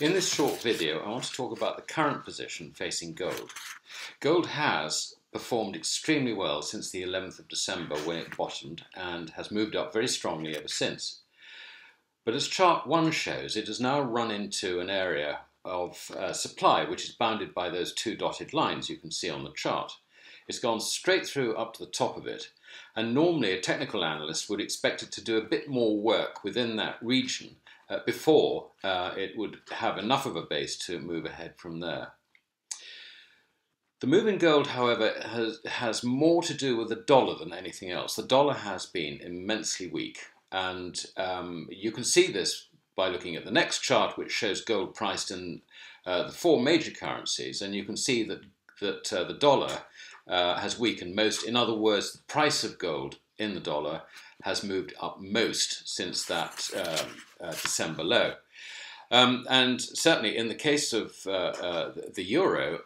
In this short video, I want to talk about the current position facing gold. Gold has performed extremely well since the 11th of December when it bottomed and has moved up very strongly ever since. But as chart 1 shows, it has now run into an area of supply which is bounded by those two dotted lines you can see on the chart. It's gone straight through up to the top of it, and normally a technical analyst would expect it to do a bit more work within that region before it would have enough of a base to move ahead from there. The move in gold, however, has more to do with the dollar than anything else. The dollar has been immensely weak, and you can see this by looking at the next chart, which shows gold priced in the four major currencies, and you can see that the dollar has weakened most. In other words, the price of gold in the dollar has moved up most since that December low. And certainly in the case of the euro,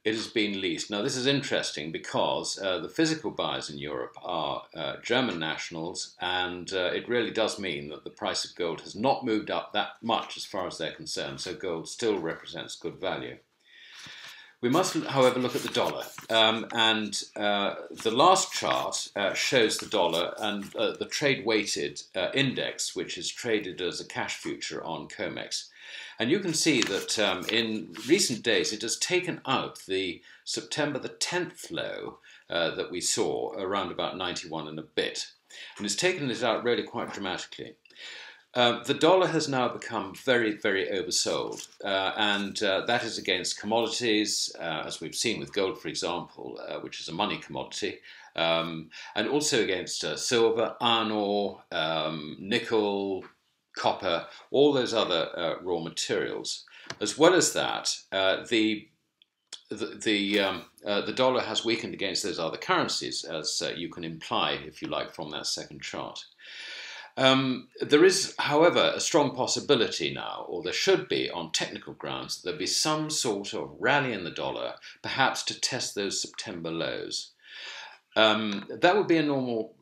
it has been least. Now this is interesting because the physical buyers in Europe are German nationals, and it really does mean that the price of gold has not moved up that much as far as they're concerned, so gold still represents good value. We must, however, look at the dollar, and the last chart shows the dollar and the trade-weighted index, which is traded as a cash future on COMEX. And you can see that in recent days it has taken out the September the 10th low that we saw around about 91 and a bit, and it's taken it out really quite dramatically. The dollar has now become very, very oversold, and that is against commodities, as we've seen with gold, for example, which is a money commodity, and also against silver, iron ore, nickel, copper, all those other raw materials. As well as that, the dollar has weakened against those other currencies, as you can imply, if you like, from that second chart. There is, however, a strong possibility now, or there should be on technical grounds, that there'll be some sort of rally in the dollar, perhaps to test those September lows. That would be a normal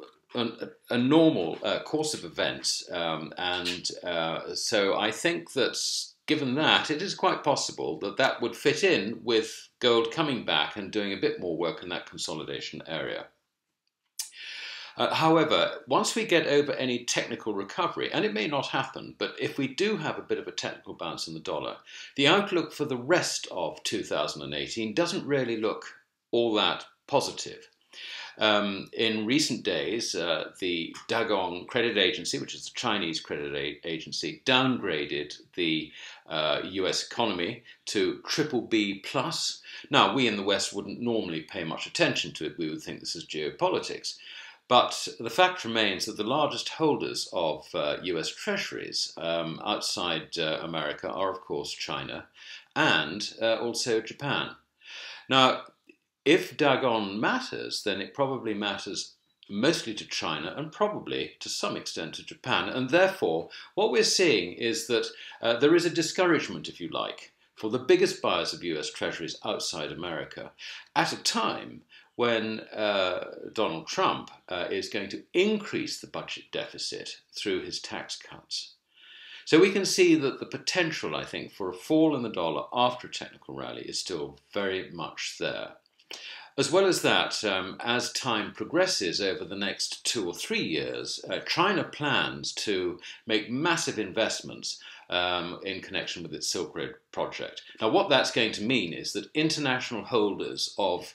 course of events, so I think that given that, it is quite possible that that would fit in with gold coming back and doing a bit more work in that consolidation area. However, once we get over any technical recovery, and it may not happen, but if we do have a bit of a technical bounce in the dollar, the outlook for the rest of 2018 doesn't really look all that positive. In recent days, the Dagong Credit Agency, which is the Chinese credit agency, downgraded the US economy to BBB+. Now, we in the West wouldn't normally pay much attention to it. We would think this is geopolitics. But the fact remains that the largest holders of US treasuries outside America are, of course, China and also Japan. Now, if Dagon matters, then it probably matters mostly to China and probably to some extent to Japan. And therefore, what we're seeing is that there is a discouragement, if you like, for the biggest buyers of US treasuries outside America at a time when Donald Trump is going to increase the budget deficit through his tax cuts. So we can see that the potential, I think, for a fall in the dollar after a technical rally is still very much there. As well as that, as time progresses over the next 2 or 3 years, China plans to make massive investments in connection with its Silk Road project. Now, what that's going to mean is that international holders of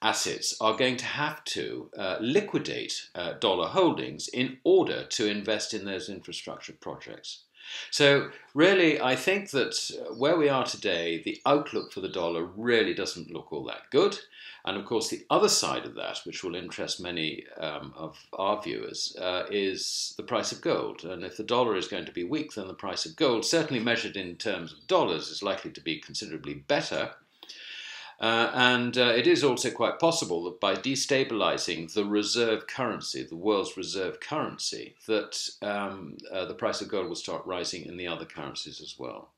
assets are going to have to liquidate dollar holdings in order to invest in those infrastructure projects. So really, I think that where we are today, the outlook for the dollar really doesn't look all that good. And of course, the other side of that, which will interest many of our viewers, is the price of gold. And if the dollar is going to be weak, then the price of gold, certainly measured in terms of dollars, is likely to be considerably better. And it is also quite possible that by destabilizing the reserve currency, the world's reserve currency, that the price of gold will start rising in the other currencies as well.